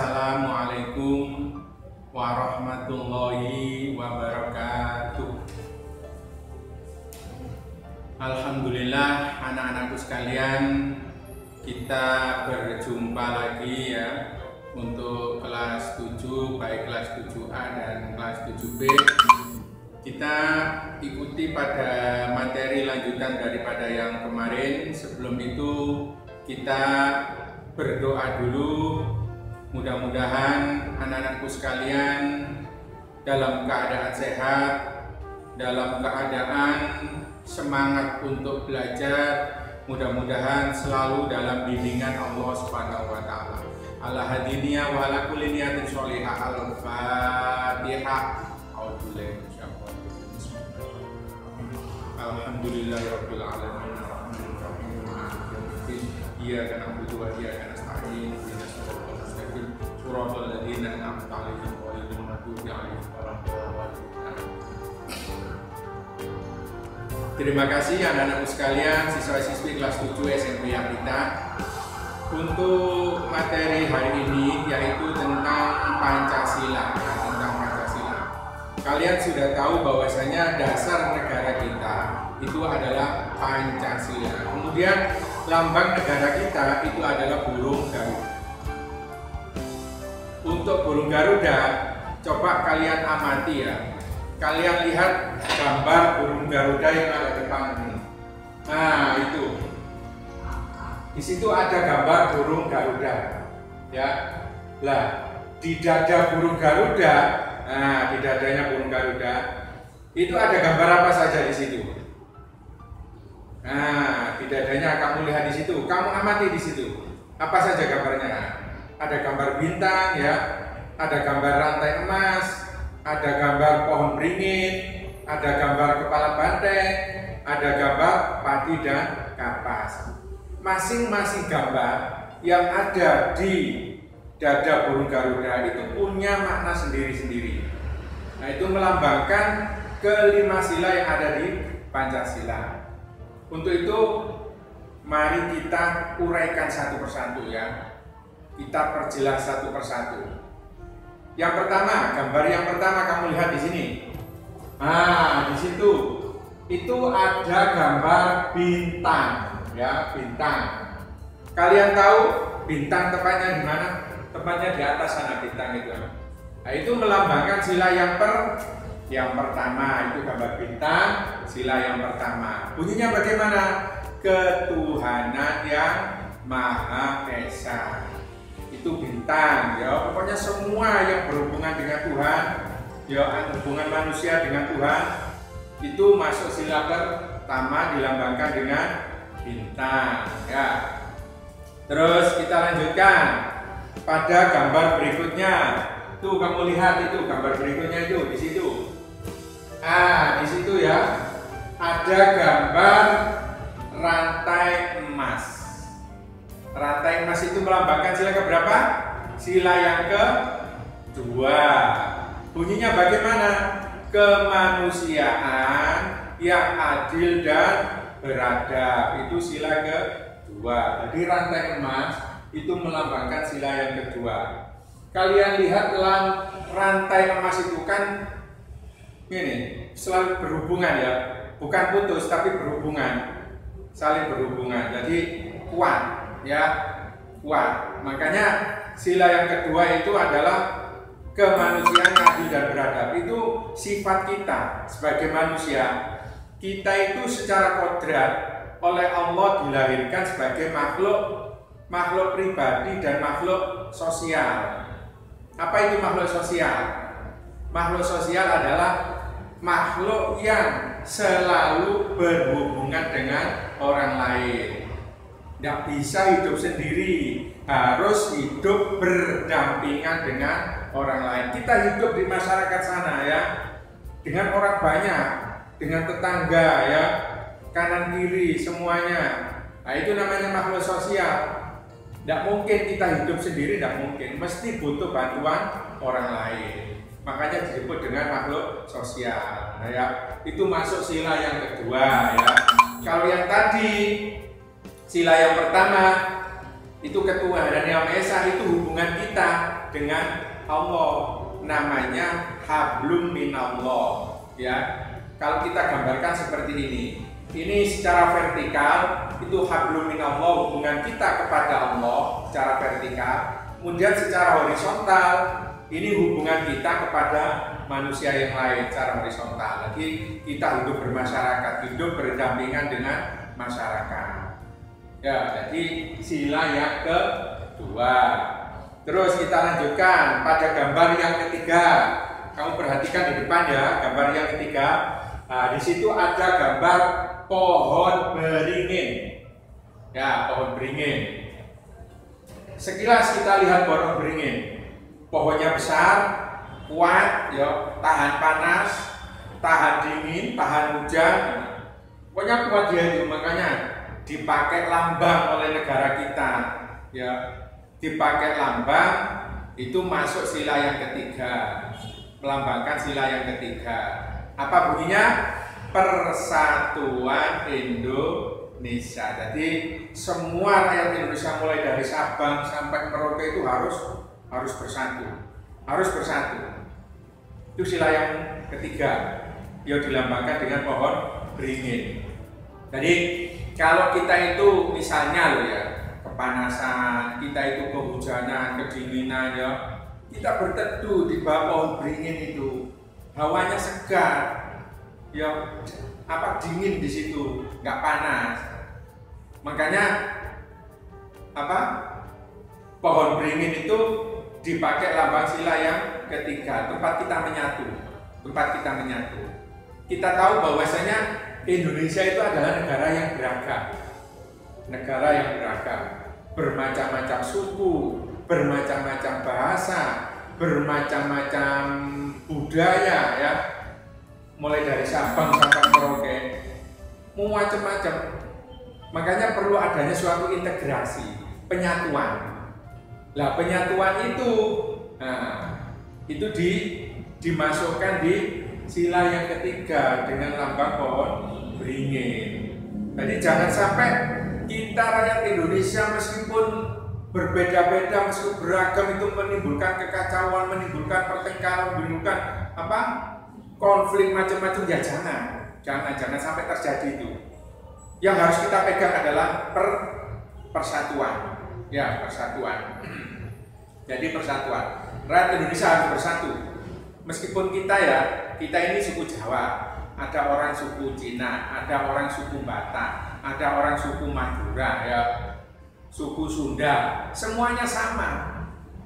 Assalamualaikum warahmatullahi wabarakatuh. Alhamdulillah anak-anakku sekalian, kita berjumpa lagi ya untuk kelas 7, baik kelas 7A dan kelas 7B. Kita ikuti pada materi lanjutan daripada yang kemarin. Sebelum itu kita berdoa dulu. Mudah-mudahan anak-anakku sekalian dalam keadaan sehat, dalam keadaan semangat untuk belajar, mudah-mudahan selalu dalam bimbingan Allah Subhanahu wa taala. Ala hadiniya wa ala kulli niyatin sholihah. Al-Fatihah. Alhamdulillahirabbil alamin. Iyyaka na'budu wa iyyaka nasta'in. Ihdinas siratal mustaqim. Shiratal ladzina an'amta 'alaihim ghairil maghdubi 'alaihim waladdallin. Terima kasih anak-anakku sekalian, siswa-siswi kelas 7 SMP Apita. Untuk materi hari ini yaitu tentang Pancasila. Kalian sudah tahu bahwasanya dasar negara kita itu adalah Pancasila. Kemudian lambang negara kita itu adalah burung Garuda. Untuk burung Garuda, coba kalian amati ya. Kalian lihat gambar burung Garuda yang ada di depan ini. Nah, itu. Di situ ada gambar burung Garuda. Ya. Lah, di dada burung Garuda, nah, di dadanya burung Garuda, itu ada gambar apa saja di situ? Nah, di dadanya kamu lihat di situ, kamu amati di situ. Apa saja gambarnya? Ada gambar bintang ya, ada gambar rantai emas, ada gambar pohon beringin, ada gambar kepala banteng, ada gambar padi dan kapas. Masing-masing gambar yang ada di dada burung Garuda itu punya makna sendiri-sendiri. Nah, itu melambangkan kelima sila yang ada di Pancasila. Untuk itu, mari kita uraikan satu persatu ya. Kita perjelas satu persatu. Yang pertama, gambar yang pertama kamu lihat di sini. Nah, di situ itu ada gambar bintang, ya, bintang. Kalian tahu bintang tepatnya di mana? Tepatnya di atas sana bintang itu. Nah, itu melambangkan sila yang pertama, itu gambar bintang, sila yang pertama. Bunyinya bagaimana? Ketuhanan yang Maha Esa. Itu bintang ya, pokoknya semua yang berhubungan dengan Tuhan ya, hubungan manusia dengan Tuhan itu masuk sila pertama, dilambangkan dengan bintang ya. Terus kita lanjutkan pada gambar berikutnya. Tuh kamu lihat itu gambar berikutnya itu di situ. Ah, di situ ya ada gambar rantai emas. Rantai emas itu melambangkan sila keberapa? Sila yang kedua. Bunyinya bagaimana? Kemanusiaan yang adil dan beradab. Itu sila kedua. Jadi rantai emas itu melambangkan sila yang kedua. Kalian lihat rantai emas itu kan ini selalu berhubungan ya, bukan putus tapi berhubungan, saling berhubungan. Jadi kuat. Ya, kuat. Makanya sila yang kedua itu adalah kemanusiaan adil dan beradab. Itu sifat kita sebagai manusia. Kita itu secara kodrat oleh Allah dilahirkan sebagai makhluk pribadi dan makhluk sosial. Apa itu makhluk sosial? Makhluk sosial adalah makhluk yang selalu berhubungan dengan orang lain. Tidak bisa hidup sendiri, harus hidup berdampingan dengan orang lain. Kita hidup di masyarakat sana ya, dengan orang banyak, dengan tetangga ya, kanan kiri semuanya. Nah, itu namanya makhluk sosial. Tidak mungkin kita hidup sendiri, tidak mungkin. Mesti butuh bantuan orang lain. Makanya disebut dengan makhluk sosial. Nah, ya, itu masuk sila yang kedua ya. Kalau yang tadi sila yang pertama itu ketua, dan Yang Maha Esa itu hubungan kita dengan Allah, namanya hablum minallah ya. Kalau kita gambarkan seperti ini secara vertikal itu hablum minallah, hubungan kita kepada Allah secara vertikal. Kemudian secara horizontal ini hubungan kita kepada manusia yang lain secara horizontal. Jadi kita hidup bermasyarakat, hidup berdampingan dengan masyarakat. Ya, jadi sila yang kedua. Terus kita lanjutkan pada gambar yang ketiga. Kamu perhatikan di depan ya, gambar yang ketiga. Nah, di situ ada gambar pohon beringin. Ya, pohon beringin. Sekilas kita lihat pohon beringin. Pohonnya besar, kuat, ya, tahan panas, tahan dingin, tahan hujan. Pokoknya kuat dia itu, makanya dipakai lambang oleh negara kita. Ya, dipakai lambang itu masuk sila yang ketiga, melambangkan sila yang ketiga. Apa bunyinya? Persatuan Indonesia. Jadi semua rakyat Indonesia mulai dari Sabang sampai Merauke itu harus bersatu, harus bersatu. Itu sila yang ketiga, yang dilambangkan dengan pohon beringin. Jadi kalau kita itu misalnya loh ya, kepanasan, kita itu kehujanan, kedinginan ya, kita berteduh di bawah pohon beringin itu, hawanya segar, ya apa dingin di situ, nggak panas. Makanya apa pohon beringin itu dipakai lambang sila yang ketiga, tempat kita menyatu, tempat kita menyatu. Kita tahu bahwasanya Indonesia itu adalah negara yang beragam, negara yang beragam, bermacam-macam suku, bermacam-macam bahasa, bermacam-macam budaya ya, mulai dari Sabang sampai Merauke, macam-macam. Makanya perlu adanya suatu integrasi, penyatuan. Lah penyatuan itu, itu dimasukkan di sila yang ketiga dengan lambang pohon beringin. Jadi jangan sampai kita rakyat Indonesia meskipun berbeda-beda, meskipun beragam itu menimbulkan kekacauan, menimbulkan pertengkaran, menimbulkan apa konflik macam-macam, ya jangan sampai terjadi itu. Yang harus kita pegang adalah persatuan, ya persatuan. Jadi persatuan, rakyat Indonesia harus bersatu. Meskipun kita ini suku Jawa, ada orang suku Cina, ada orang suku Batak, ada orang suku Madura, ya, suku Sunda, semuanya sama.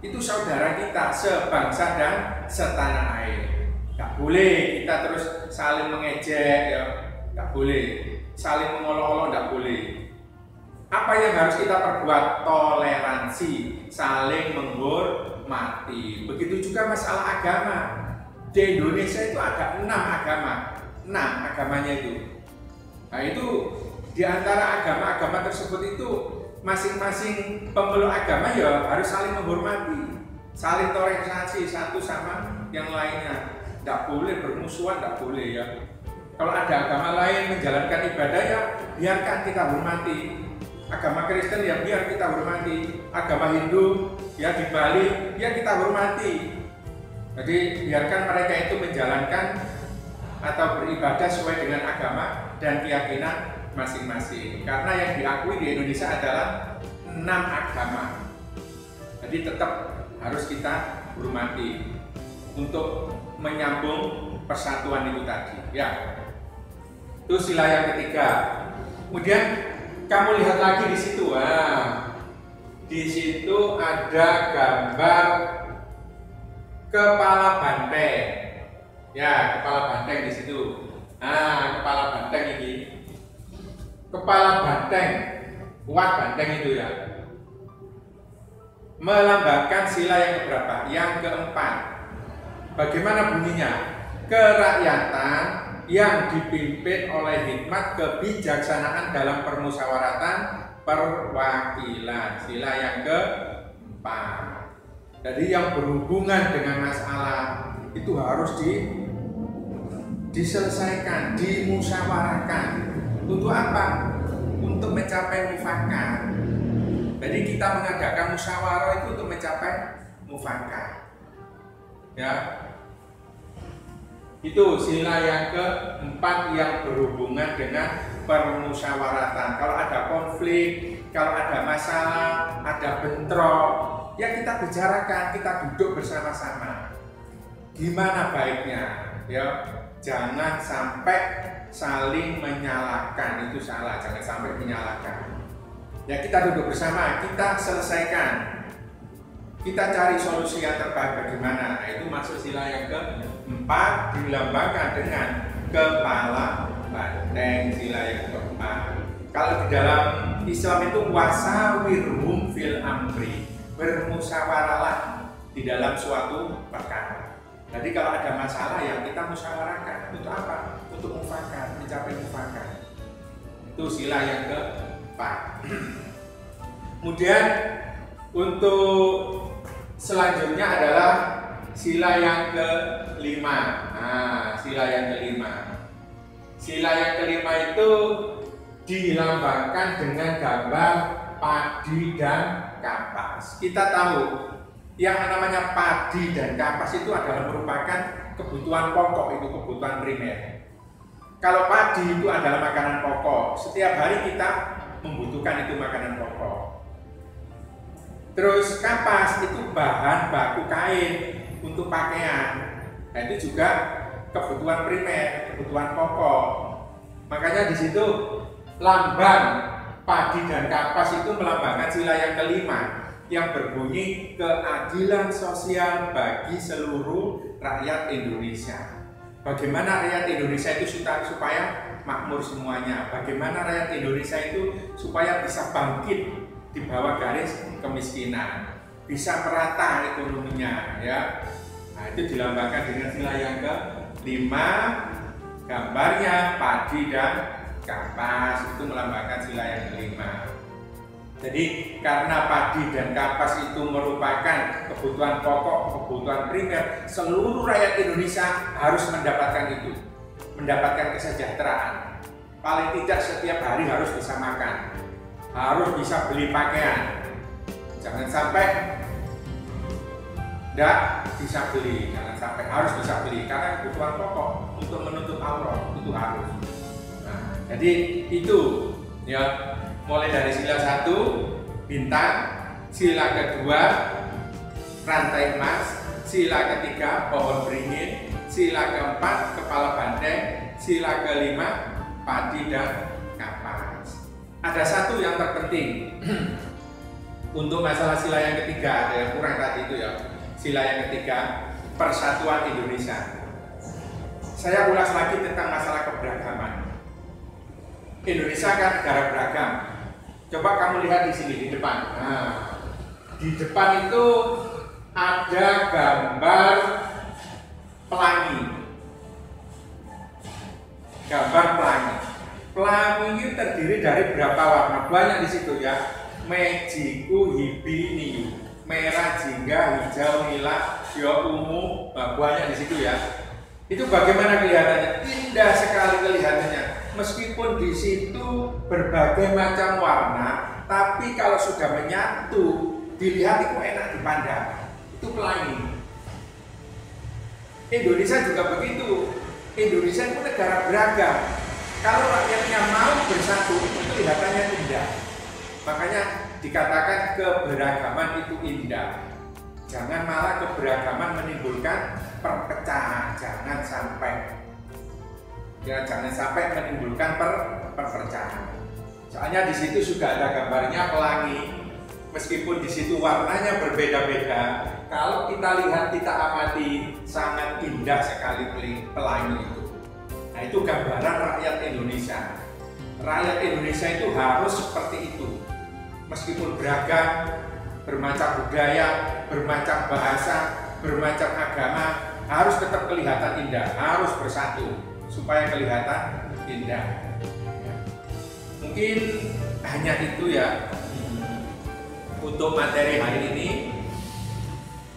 Itu saudara kita, sebangsa dan setanah air. Gak boleh kita terus saling mengejek, ya, gak boleh. Saling mengolok-olok, gak boleh. Apa yang harus kita perbuat? Toleransi, saling menghormati. Begitu juga masalah agama. Di Indonesia itu ada 6 agama, 6 agamanya itu. Nah itu di antara agama-agama tersebut itu masing-masing pemeluk agama ya harus saling menghormati, saling toleransi satu sama yang lainnya. Tidak boleh bermusuhan, tidak boleh ya. Kalau ada agama lain menjalankan ibadah ya biarkan kita hormati. Agama Kristen ya biar kita hormati. Agama Hindu ya di Bali ya kita hormati. Jadi biarkan mereka itu menjalankan atau beribadah sesuai dengan agama dan keyakinan masing-masing. Karena yang diakui di Indonesia adalah 6 agama. Jadi tetap harus kita hormati untuk menyambung persatuan itu tadi. Ya, itu sila yang ketiga. Kemudian kamu lihat lagi di situ, di situ ada gambar kepala banteng. Ya, kepala banteng di situ. Kepala banteng ini. Kepala banteng, kuat banteng itu ya. Melambangkan sila yang keberapa? Yang keempat. Bagaimana bunyinya? Kerakyatan yang dipimpin oleh hikmat kebijaksanaan dalam permusyawaratan perwakilan. Sila yang keempat. Jadi yang berhubungan dengan masalah itu harus diselesaikan, dimusyawarahkan. Untuk apa? Untuk mencapai mufakat. Jadi kita mengadakan musyawarah itu untuk mencapai mufakat. Ya, itu sila yang keempat yang berhubungan dengan permusyawaratan. Kalau ada konflik, kalau ada masalah, ada bentrok, ya kita bicarakan, kita duduk bersama-sama. Gimana baiknya? Ya, jangan sampai saling menyalahkan, itu salah. Jangan sampai menyalahkan. Ya, kita duduk bersama, kita selesaikan. Kita cari solusi yang terbaik bagaimana. Nah, itu masuk sila yang keempat, dilambangkan dengan kepala banteng, sila yang keempat. Kalau di dalam Islam itu wasawirhum fil amri, bermusyawarahlah di dalam suatu perkara. Jadi kalau ada masalah yang kita musyawarahkan, untuk apa? Untuk mufakat, mencapai mufakat. Itu sila yang keempat. Kemudian untuk selanjutnya adalah sila yang kelima. Nah, sila yang kelima. Sila yang kelima itu dilambangkan dengan gambar padi dan kapas. Kita tahu yang namanya padi dan kapas itu adalah merupakan kebutuhan pokok, itu kebutuhan primer. Kalau padi itu adalah makanan pokok, setiap hari kita membutuhkan itu makanan pokok. Terus kapas itu bahan baku kain untuk pakaian. Nah, itu juga kebutuhan primer, kebutuhan pokok. Makanya di situ lambang padi dan kapas itu melambangkan sila yang kelima yang berbunyi keadilan sosial bagi seluruh rakyat Indonesia. Bagaimana rakyat Indonesia itu supaya makmur semuanya? Bagaimana rakyat Indonesia itu supaya bisa bangkit di bawah garis kemiskinan, bisa merata ekonominya, ya. Nah, itu dilambangkan dengan sila yang kelima, gambarnya padi dan kapas, itu melambangkan sila yang kelima. Jadi karena padi dan kapas itu merupakan kebutuhan pokok, kebutuhan primer, seluruh rakyat Indonesia harus mendapatkan itu, mendapatkan kesejahteraan. Paling tidak setiap hari harus bisa makan, harus bisa beli pakaian. Jangan sampai tidak bisa beli, jangan sampai harus bisa beli, karena kebutuhan pokok untuk menutup aurat itu harus. Nah, jadi itu ya, mulai dari sila 1 bintang, sila kedua rantai emas, sila ketiga pohon beringin, sila keempat kepala banteng, sila kelima padi dan kapas. Ada satu yang terpenting untuk masalah sila yang ketiga, ada yang kurang tadi itu ya. Sila yang ketiga, persatuan Indonesia. Saya ulas lagi tentang masalah keberagaman. Indonesia kan negara beragam. Coba kamu lihat di sini di depan. Nah, di depan itu ada gambar pelangi. Gambar pelangi. Pelangi ini terdiri dari berapa warna? Banyak di situ ya. Mejiku, hibiniu, merah, jingga, hijau, nila, hijau, ungu, banyak di situ ya. Itu bagaimana kelihatannya? Indah sekali kelihatannya. Meskipun di situ berbagai macam warna, tapi kalau sudah menyatu, dilihat itu enak dipandang. Itu pelangi. Indonesia juga begitu. Indonesia itu negara beragam. Kalau rakyatnya mau bersatu, itu kelihatannya indah. Makanya dikatakan keberagaman itu indah. Jangan malah keberagaman menimbulkan perpecahan. Jangan sampai menimbulkan perpecahan. Soalnya di situ sudah ada gambarnya pelangi. Meskipun di situ warnanya berbeda-beda, kalau kita lihat, kita amati, sangat indah sekali pelangi itu. Nah, itu gambaran rakyat Indonesia. Rakyat Indonesia itu harus seperti itu. Meskipun beragam, bermacam budaya, bermacam bahasa, bermacam agama, harus tetap kelihatan indah, harus bersatu supaya kelihatan indah. Mungkin hanya itu ya untuk materi hari ini.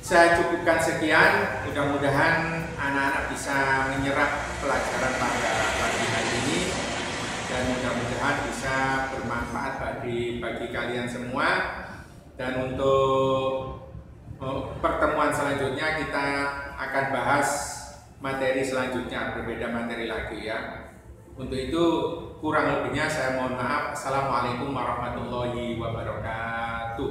Saya cukupkan sekian. Mudah-mudahan anak-anak bisa menyerap pelajaran pada pagi hari ini, dan mudah-mudahan bisa bermanfaat bagi kalian semua. Dan untuk pertemuan selanjutnya kita akan bahas materi selanjutnya, berbeda materi lagi ya. Untuk itu kurang lebihnya saya mohon maaf. Assalamualaikum warahmatullahi wabarakatuh.